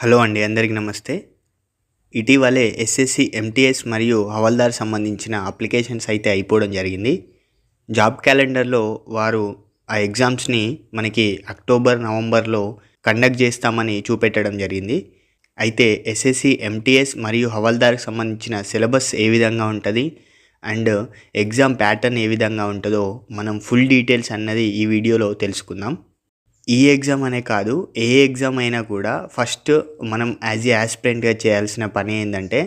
Hello అండి, అందరికీ నమస్తే. ఇటీవలే ఎస్ఎస్సి, ఎంటీఎస్ మరియు హవాల్దార్ సంబంధించిన అప్లికేషన్స్ అయితే అయిపోవడం జరిగింది. జాబ్ క్యాలెండర్లో వారు ఆ ఎగ్జామ్స్ని మనకి అక్టోబర్, నవంబర్లో కండక్ట్ చేస్తామని చూపెట్టడం జరిగింది. అయితే ఎస్ఎస్సి, ఎంటీఎస్ మరియు హవాల్దార్కి సంబంధించిన సిలబస్ ఏ విధంగా ఉంటుంది అండ్ ఎగ్జామ్ ప్యాటర్న్ ఏ విధంగా ఉంటుందో మనం ఫుల్ డీటెయిల్స్ అన్నది ఈ వీడియోలో తెలుసుకుందాం. ఈ ఎగ్జామ్ అనే కాదు, ఏ ఎగ్జామ్ అయినా కూడా ఫస్ట్ మనం యాజ్ ఏ యాస్పిరెంట్గా చేయాల్సిన పని ఏంటంటే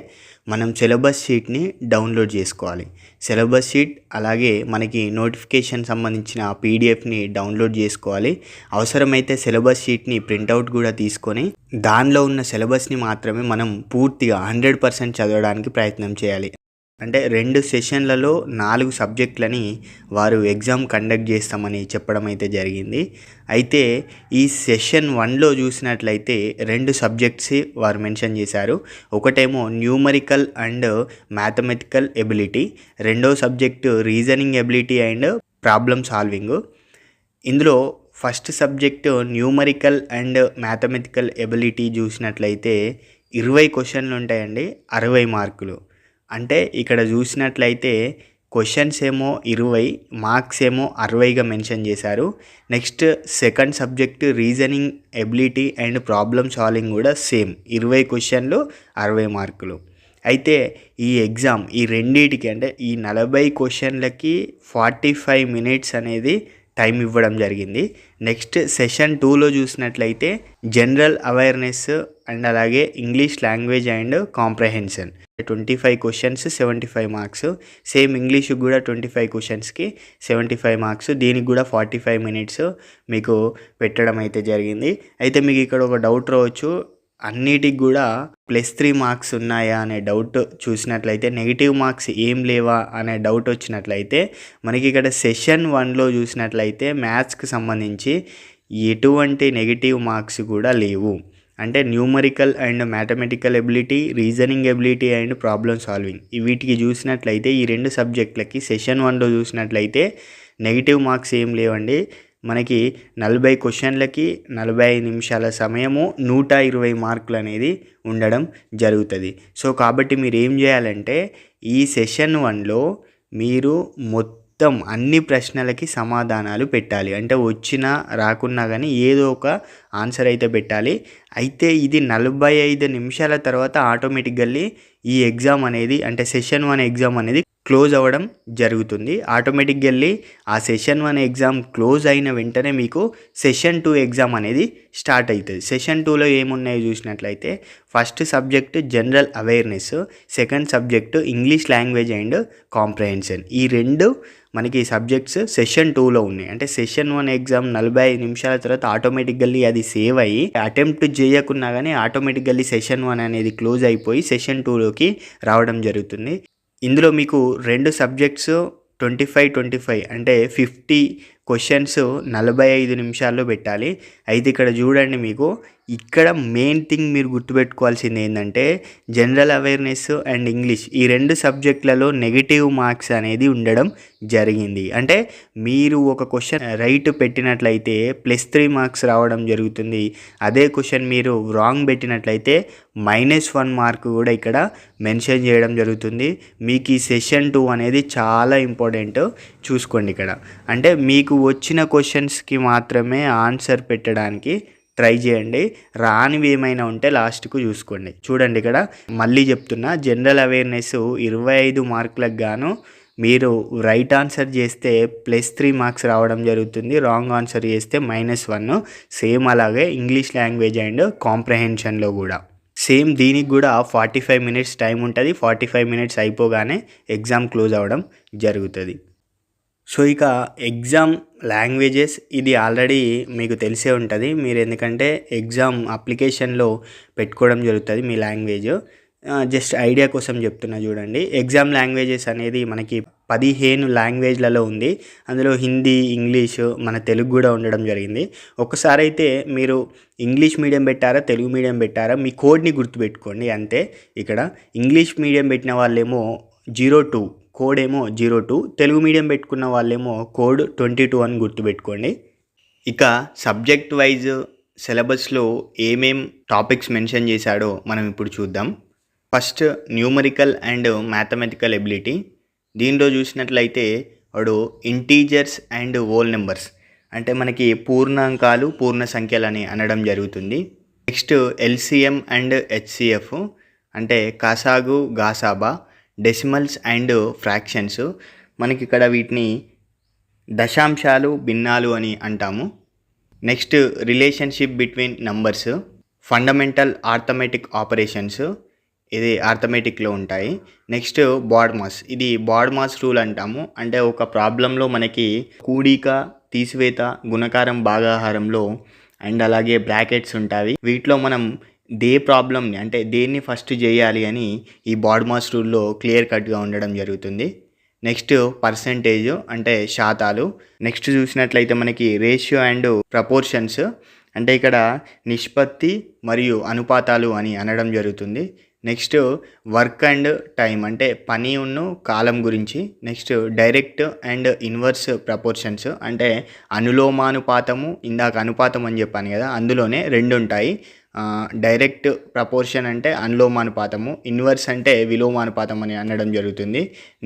మనం సిలబస్ షీట్ని డౌన్లోడ్ చేసుకోవాలి. సిలబస్ షీట్ అలాగే మనకి నోటిఫికేషన్ సంబంధించిన పీడిఎఫ్ని డౌన్లోడ్ చేసుకోవాలి. అవసరమైతే సిలబస్ షీట్ని ప్రింట్అవుట్ కూడా తీసుకొని దానిలో ఉన్న సిలబస్ని మాత్రమే మనం పూర్తిగా 100% చదవడానికి ప్రయత్నం చేయాలి. అంటే 2 సెషన్లలో 4 సబ్జెక్టులని వారు ఎగ్జామ్ కండక్ట్ చేస్తామని చెప్పడం అయితే జరిగింది. అయితే ఈ సెషన్ 1లో చూసినట్లయితే 2 సబ్జెక్ట్స్ వారు మెన్షన్ చేశారు. ఒకటేమో న్యూమరికల్ అండ్ మ్యాథమెటికల్ ఎబిలిటీ, రెండో subject reasoning ability and problem solving. ఇందులో first subject numerical and mathematical ability చూసినట్లయితే 20 క్వశ్చన్లు ఉంటాయండి, 60 మార్కులు. అంటే ఇక్కడ చూసినట్లయితే క్వశ్చన్స్ ఏమో 20, మార్క్స్ ఏమో 60గా మెన్షన్ చేశారు. Next second subject reasoning ability and problem solving కూడా సేమ్ 20 క్వశ్చన్లు 60 మార్కులు. అయితే ఈ ఎగ్జామ్ ఈ రెండింటికి అంటే ఈ 40 క్వశ్చన్లకి 45 మినిట్స్ అనేది టైం ఇవ్వడం జరిగింది. నెక్స్ట్ సెషన్ 2లో చూసినట్లయితే జనరల్ అవేర్నెస్ అండ్ అలాగే English language and comprehension 25 questions 75 marks. Same ఇంగ్లీష్కి కూడా 25 క్వశ్చన్స్కి 75 మార్క్స్. దీనికి కూడా 45 మినిట్స్ మీకు పెట్టడం అయితే జరిగింది. అయితే మీకు ఇక్కడ ఒక డౌట్ రావచ్చు, అన్నిటికి కూడా +3 మార్క్స్ ఉన్నాయా అనే డౌట్ చూసినట్లయితే, నెగిటివ్ మార్క్స్ ఏం లేవా అనే డౌట్ వచ్చినట్లయితే మనకి ఇక్కడ సెషన్ 1లో చూసినట్లయితే మ్యాథ్స్కి సంబంధించి ఎటువంటి నెగిటివ్ మార్క్స్ కూడా లేవు. అంటే numerical and mathematical ability, reasoning ability and problem solving వీటికి చూసినట్లయితే ఈ 2 సబ్జెక్టులకి సెషన్ 1లో చూసినట్లయితే నెగిటివ్ మార్క్స్ ఏం లేవండి. మనకి 40 క్వశ్చన్లకి 45 నిమిషాల సమయము 120 మార్కులు అనేది ఉండడం జరుగుతుంది. సో కాబట్టి మీరు ఏం చేయాలంటే ఈ సెషన్ 1లో మీరు మొత్తం అన్ని ప్రశ్నలకి సమాధానాలు పెట్టాలి. అంటే వచ్చినా రాకున్నా కానీ ఏదో ఒక ఆన్సర్ అయితే పెట్టాలి. అయితే ఇది 45 నిమిషాల తర్వాత ఆటోమేటిక్గా ఈ ఎగ్జామ్ అనేది అంటే సెషన్ 1 ఎగ్జామ్ అనేది క్లోజ్ అవ్వడం జరుగుతుంది. ఆటోమేటిక్గా ఆ సెషన్ 1 ఎగ్జామ్ క్లోజ్ అయిన వెంటనే మీకు సెషన్ 2 ఎగ్జామ్ అనేది స్టార్ట్ అవుతుంది. సెషన్ 2లో ఏమున్నాయో చూసినట్లయితే first subject general awareness, second subject English language and comprehension. ఈ 2 మనకి సబ్జెక్ట్స్ సెషన్ 2లో ఉన్నాయి. అంటే సెషన్ 1 ఎగ్జామ్ 45 నిమిషాల తర్వాత ఆటోమేటిక్గా అది సేవ్ అయ్యి అటెంప్ట్ చేయకున్నా కానీ ఆటోమేటిక్గా సెషన్ 1 అనేది క్లోజ్ అయిపోయి సెషన్ 2లోకి రావడం జరుగుతుంది. ఇందులో మీకు 2 సబ్జెక్ట్స్ 25 అంటే 50 క్వశ్చన్స్ 45 నిమిషాల్లో పెట్టాలి. అయితే ఇక్కడ చూడండి, మీకు ఇక్కడ మెయిన్ థింగ్ మీరు గుర్తుపెట్టుకోవాల్సింది ఏంటంటే జనరల్ అవేర్నెస్ అండ్ ఇంగ్లీష్ ఈ 2 సబ్జెక్టులలో నెగిటివ్ మార్క్స్ అనేది ఉండడం జరిగింది. అంటే మీరు ఒక క్వశ్చన్ రైట్ పెట్టినట్లయితే +3 మార్క్స్ రావడం జరుగుతుంది. అదే క్వశ్చన్ మీరు రాంగ్ పెట్టినట్లయితే -1 మార్క్ కూడా ఇక్కడ మెన్షన్ చేయడం జరుగుతుంది. మీకు ఈ సెషన్ 2 అనేది చాలా ఇంపార్టెంట్, చూసుకోండి ఇక్కడ. అంటే మీకు వచ్చిన క్వశ్చన్స్కి మాత్రమే ఆన్సర్ పెట్టడానికి ట్రై చేయండి. రానివి ఏమైనా ఉంటే లాస్ట్కు చూసుకోండి. చూడండి ఇక్కడ మళ్ళీ చెప్తున్నా, జనరల్ అవేర్నెస్ 25 మార్కులకు గాను మీరు రైట్ ఆన్సర్ చేస్తే +3 మార్క్స్ రావడం జరుగుతుంది, రాంగ్ ఆన్సర్ చేస్తే -1. సేమ్ అలాగే ఇంగ్లీష్ లాంగ్వేజ్ అండ్ కాంప్రహెన్షన్లో కూడా సేమ్ దీనికి కూడా 45 మినిట్స్ టైం ఉంటుంది. 45 మినిట్స్ అయిపోగానే ఎగ్జామ్ క్లోజ్ అవ్వడం జరుగుతుంది. సో ఇక ఎగ్జామ్ లాంగ్వేజెస్ ఇది ఆల్రెడీ మీకు తెలిసే ఉంటుంది. మీరు ఎందుకంటే ఎగ్జామ్ అప్లికేషన్లో పెట్టుకోవడం జరుగుతుంది మీ లాంగ్వేజ్. జస్ట్ ఐడియా కోసం చెప్తున్నా చూడండి. ఎగ్జామ్ లాంగ్వేజెస్ అనేది మనకి 15 లాంగ్వేజ్లలో ఉంది. అందులో హిందీ, ఇంగ్లీషు, మన తెలుగు కూడా ఉండడం జరిగింది. ఒకసారి అయితే మీరు ఇంగ్లీష్ మీడియం పెట్టారా, తెలుగు మీడియం పెట్టారా, మీ కోడ్ని గుర్తుపెట్టుకోండి అంతే. ఇక్కడ ఇంగ్లీష్ మీడియం పెట్టిన వాళ్ళేమో 02 కోడ్ ఏమో 02, తెలుగు మీడియం పెట్టుకున్న వాళ్ళేమో కోడ్ 22 అని గుర్తుపెట్టుకోండి. ఇక సబ్జెక్ట్ వైజ్ సిలబస్లో ఏమేం టాపిక్స్ మెన్షన్ చేశాడో మనం ఇప్పుడు చూద్దాం. First numerical and mathematical ability. దీనిలో చూసినట్లయితే వాడు ఇంటీజర్స్ అండ్ హోల్ నెంబర్స్ అంటే మనకి పూర్ణాంకాలు పూర్ణ సంఖ్యలని అనడం జరుగుతుంది. నెక్స్ట్ ఎల్సిఎం అండ్ హెచ్సిఎఫ్ అంటే కాసాగు గాసాబా, డెసిమల్స్ అండ్ ఫ్రాక్షన్స్. మనకి ఇక్కడ వీటిని దశాంశాలు భిన్నాలు అని అంటాము. Next relationship between numbers, fundamental arithmetic operations, ఇది ఆర్థమెటిక్లో ఉంటాయి. నెక్స్ట్ బాడ్మాస్, ఇది బాడ్మాస్ రూల్ అంటాము. అంటే ఒక ప్రాబ్లంలో మనకి కూడిక, తీసివేత, గుణకారం, భాగాహారంలో అండ్ అలాగే బ్రాకెట్స్ ఉంటాయి. వీటిలో మనం ప్రాబ్లమ్ని అంటే దేన్ని ఫస్ట్ చేయాలి అని ఈ బాడ్మాస్ రూల్లో క్లియర్ కట్గా ఉండడం జరుగుతుంది. నెక్స్ట్ పర్సెంటేజ్ అంటే శాతాలు. నెక్స్ట్ చూసినట్లయితే మనకి రేషియో అండ్ ప్రపోర్షన్స్ అంటే ఇక్కడ నిష్పత్తి మరియు అనుపాతాలు అని అనడం జరుగుతుంది. నెక్స్ట్ వర్క్ అండ్ టైం అంటే పని ఉన్ను కాలం గురించి. Next direct and inverse proportions అంటే అనులోమానుపాతము, ఇందాక అనుపాతం అని చెప్పాను కదా, అందులోనే రెండు ఉంటాయి. డైరెక్ట్ ప్రపోర్షన్ అంటే అనులోమానుపాతము, ఇన్వర్స్ అంటే విలోమానుపాతం అని అనడం జరుగుతుంది.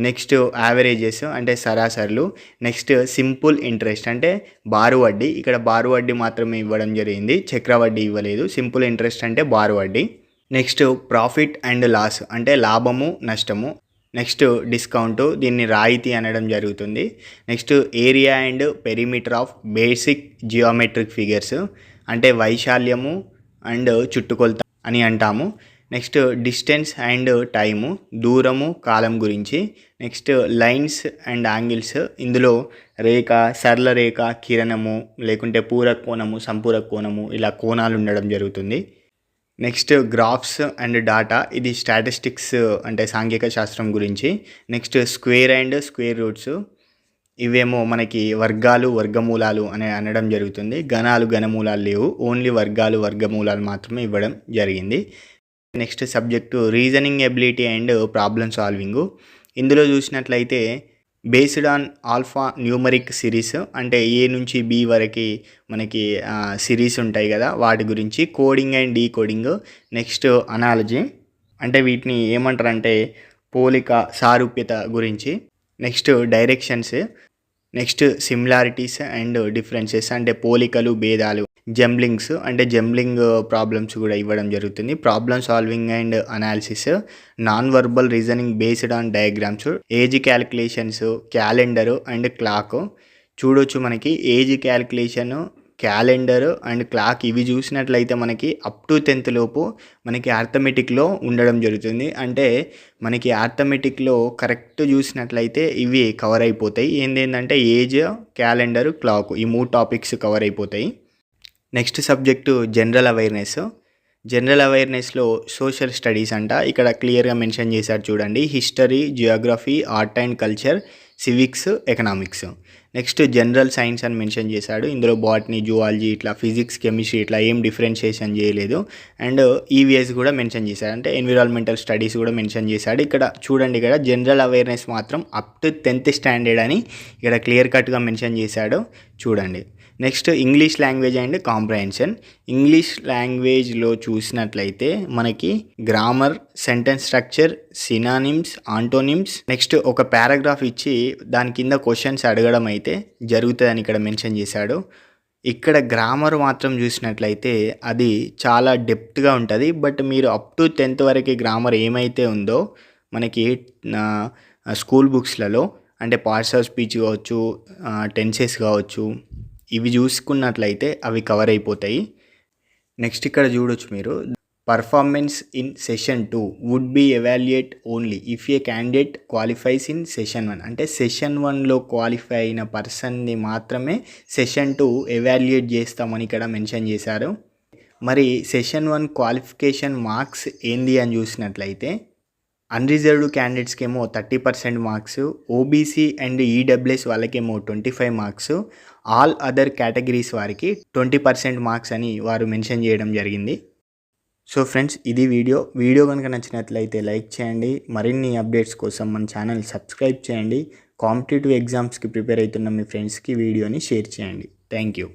నెక్స్ట్ యావరేజెస్ అంటే సరాసరులు. నెక్స్ట్ సింపుల్ ఇంట్రెస్ట్ అంటే బారు వడ్డీ. ఇక్కడ బారు వడ్డీ మాత్రమే ఇవ్వడం జరిగింది, చక్రవడ్డీ ఇవ్వలేదు. సింపుల్ ఇంట్రెస్ట్ అంటే బారు వడ్డీ. నెక్స్ట్ ప్రాఫిట్ అండ్ లాస్ అంటే లాభము నష్టము. నెక్స్ట్ డిస్కౌంట్, దీన్ని రాయితీ అనడం జరుగుతుంది. Next area and perimeter of basic geometric figures అంటే వైశాల్యము అండ్ చుట్టుకొలత అని అంటాము. నెక్స్ట్ డిస్టెన్స్ అండ్ టైము, దూరము కాలం గురించి. నెక్స్ట్ లైన్స్ అండ్ యాంగిల్స్, ఇందులో రేఖ, సరళ రేఖ, కిరణము, లేకుంటే పూరక కోణము, సంపూరక కోణము, ఇలా కోణాలు ఉండడం జరుగుతుంది. నెక్స్ట్ గ్రాఫ్స్ అండ్ డాటా, ఇది స్టాటిస్టిక్స్ అంటే సాంఘిక శాస్త్రం గురించి. Next square and square roots, ఇవేమో మనకి వర్గాలు వర్గమూలాలు అని అనడం జరుగుతుంది. గణాలు ఘనమూలాలు లేవు, ఓన్లీ వర్గాలు వర్గమూలాలు మాత్రమే ఇవ్వడం జరిగింది. Next subject reasoning ability and problem solving. ఇందులో చూసినట్లయితే based on alpha numeric series అంటే ఏ నుంచి బి వరకు మనకి సిరీస్ ఉంటాయి కదా, వాటి గురించి. Coding and decoding. Next analogy అంటే వీటిని ఏమంటారంటే పోలిక, సారూప్యత గురించి. Next directions. Next similarities and differences అంటే పోలికలు, భేదాలు. జంబ్లింగ్స్ అంటే జంబ్లింగ్ ప్రాబ్లమ్స్ కూడా ఇవ్వడం జరుగుతుంది. Problem solving and analysis. Non verbal reasoning based on diagrams. Age calculations, calendar and clock. చూడొచ్చు మనకి age calculation, calendar and clock ఇవి చూసినట్లయితే మనకి అప్ టు 10th లోపు మనకి ఆర్థమెటిక్లో ఉండడం జరుగుతుంది. అంటే మనకి ఆర్థమెటిక్లో కరెక్ట్ చూసినట్లయితే ఇవి కవర్ అయిపోతాయి. ఏంటంటే ఏజ్, క్యాలెండర్, క్లాక్, ఈ 3 టాపిక్స్ కవర్ అయిపోతాయి. Next subject general awareness. General అవేర్నెస్లో సోషల్ స్టడీస్ అంట, ఇక్కడ క్లియర్గా మెన్షన్ చేశారు చూడండి. History, geography, art and culture, civics, economics. Next general science అని మెన్షన్ చేశాడు. ఇందులో బాటనీ, జువాలజీ, ఇట్లా ఫిజిక్స్, కెమిస్ట్రీ ఇట్లా ఏం డిఫరెన్షియేషన్ చేయలేదు. అండ్ ఈవీఎస్ కూడా మెన్షన్ చేశాడు, అంటే ఎన్విరాన్మెంటల్ స్టడీస్ కూడా మెన్షన్ చేశాడు. ఇక్కడ చూడండి, ఇక్కడ జనరల్ అవేర్నెస్ మాత్రం అప్ టు 10th స్టాండర్డ్ అని ఇక్కడ క్లియర్ కట్గా మెన్షన్ చేశాడు చూడండి. Next English language and comprehension. English లాంగ్వేజ్లో చూసినట్లయితే మనకి grammar, sentence structure, synonyms, antonyms. Next ఒక పారాగ్రాఫ్ ఇచ్చి దాని కింద క్వశ్చన్స్ అడగడం అయితే జరుగుతుందని ఇక్కడ మెన్షన్ చేశాడు. ఇక్కడ గ్రామర్ మాత్రం చూసినట్లయితే అది చాలా డెప్త్గా ఉంటుంది. బట్ మీరు అప్ టు 10th వరకు గ్రామర్ ఏమైతే ఉందో మనకి స్కూల్ బుక్స్లలో అంటే పార్ట్స్ ఆఫ్ స్పీచ్ కావచ్చు, టెన్సెస్ కావచ్చు, ఇవి చూసుకున్నట్లయితే అవి కవర్ అయిపోతాయి. నెక్స్ట్ ఇక్కడ చూడొచ్చు మీరు, performance in session 2 would be evaluate only if a candidate qualifies in session 1. అంటే సెషన్ 1లో క్వాలిఫై అయిన పర్సన్ని మాత్రమే సెషన్ 2 ఎవాల్యుయేట్ చేస్తామని ఇక్కడ మెన్షన్ చేశారు. మరి సెషన్ 1 క్వాలిఫికేషన్ మార్క్స్ ఏంది అని చూసినట్లయితే అన్రిజర్వ్డ్ క్యాండిడేట్స్కి ఏమో 30% మార్క్స్, ఓబీసీ అండ్ ఈడబ్ల్యూఎస్ వాళ్ళకేమో 25 మార్క్స్, ఆల్ అదర్ కేటగిరీస్ వారికి 20% మార్క్స్ అని వారు మెన్షన్ చేయడం జరిగింది. సో ఫ్రెండ్స్, ఇది వీడియో కనుక నచ్చినట్లయితే లైక్ చేయండి. మరిన్ని అప్డేట్స్ కోసం మన ఛానల్ సబ్స్క్రైబ్ చేయండి. కాంపిటేటివ్ ఎగ్జామ్స్కి ప్రిపేర్ అవుతున్న మీ ఫ్రెండ్స్కి వీడియోని షేర్ చేయండి. Thank you.